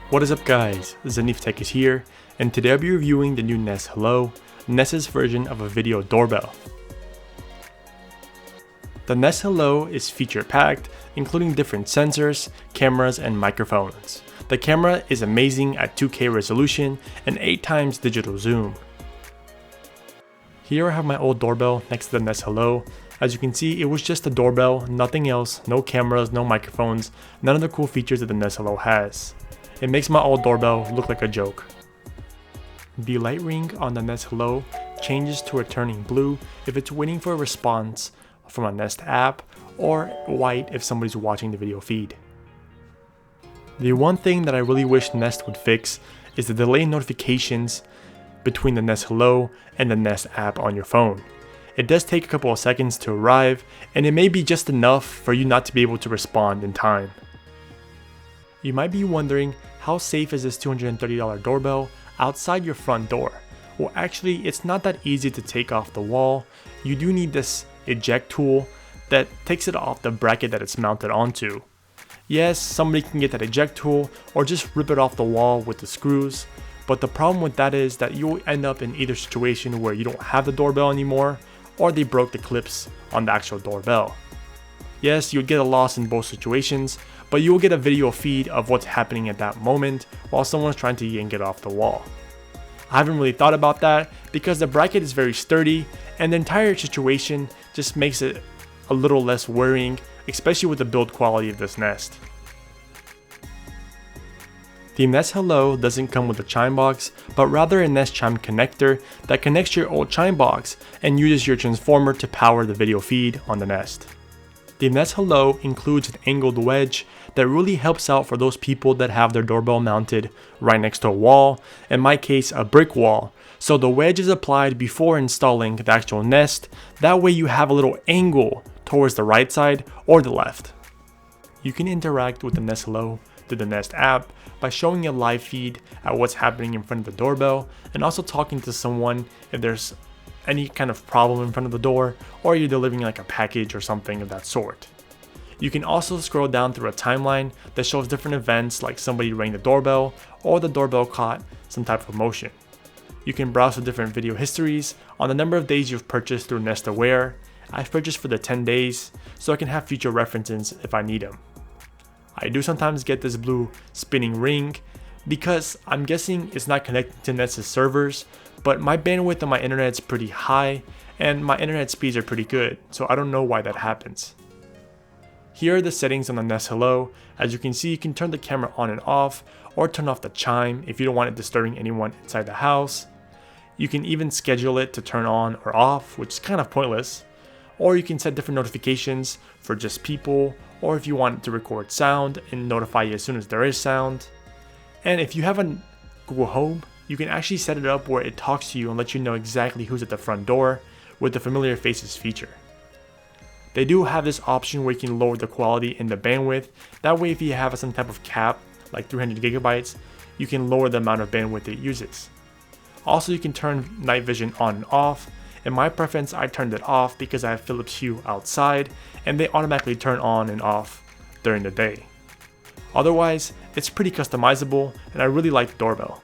What is up guys, Zanev is here, and today I'll be reviewing the new Nest Hello, Nest's version of a video doorbell. The Nest Hello is feature packed, including different sensors, cameras, and microphones. The camera is amazing at 2K resolution and 8x digital zoom. Here I have my old doorbell next to the Nest Hello. As you can see, it was just a doorbell, nothing else, no cameras, no microphones, none of the cool features that the Nest Hello has. It makes my old doorbell look like a joke. The light ring on the Nest Hello changes to a turning blue if it's waiting for a response from a Nest app, or white if somebody's watching the video feed. The one thing that I really wish Nest would fix is the delay in notifications between the Nest Hello and the Nest app on your phone. It does take a couple of seconds to arrive, and it may be just enough for you not to be able to respond in time. You might be wondering, how safe is this $230 doorbell outside your front door? Well, actually, it's not that easy to take off the wall. You do need this eject tool that takes it off the bracket that it's mounted onto. Yes, somebody can get that eject tool or just rip it off the wall with the screws, but the problem with that is that you'll end up in either situation where you don't have the doorbell anymore, or they broke the clips on the actual doorbell. Yes, you'll get a loss in both situations, but you will get a video feed of what's happening at that moment while someone's trying to yank it off the wall. I haven't really thought about that because the bracket is very sturdy and the entire situation just makes it a little less worrying, especially with the build quality of this Nest. The Nest Hello doesn't come with a chime box, but rather a Nest chime connector that connects your old chime box and uses your transformer to power the video feed on the Nest. The Nest Hello includes an angled wedge that really helps out for those people that have their doorbell mounted right next to a wall, in my case a brick wall. So the wedge is applied before installing the actual Nest, that way you have a little angle towards the right side or the left. You can interact with the Nest Hello through the Nest app by showing a live feed at what's happening in front of the doorbell, and also talking to someone if there's any kind of problem in front of the door, or you're delivering like a package or something of that sort. You can also scroll down through a timeline that shows different events like somebody rang the doorbell or the doorbell caught some type of motion. You can browse the different video histories on the number of days you've purchased through Nest Aware. I've purchased for the 10 days, so I can have future references if I need them. I do sometimes get this blue spinning ring because I'm guessing it's not connected to Nest's servers, but my bandwidth on my internet is pretty high and my internet speeds are pretty good, so I don't know why that happens. Here are the settings on the Nest Hello. As you can see, you can turn the camera on and off, or turn off the chime if you don't want it disturbing anyone inside the house. You can even schedule it to turn on or off, which is kind of pointless. Or you can set different notifications for just people, or if you want it to record sound and notify you as soon as there is sound. And if you have a Google Home, you can actually set it up where it talks to you and lets you know exactly who's at the front door with the familiar faces feature. They do have this option where you can lower the quality and the bandwidth. That way if you have some type of cap, like 300 gigabytes, you can lower the amount of bandwidth it uses. Also, you can turn night vision on and off. In my preference, I turned it off because I have Philips Hue outside and they automatically turn on and off during the day. Otherwise, it's pretty customizable and I really like the doorbell.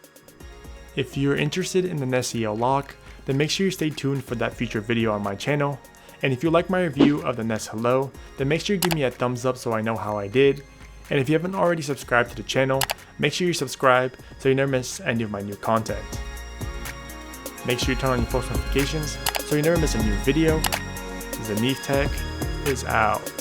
If you're interested in the Nest Hello lock, then make sure you stay tuned for that future video on my channel. And if you like my review of the Nest Hello, then make sure you give me a thumbs up so I know how I did. And if you haven't already subscribed to the channel, make sure you subscribe so you never miss any of my new content. Make sure you turn on your post notifications so you never miss a new video. Zanev is out.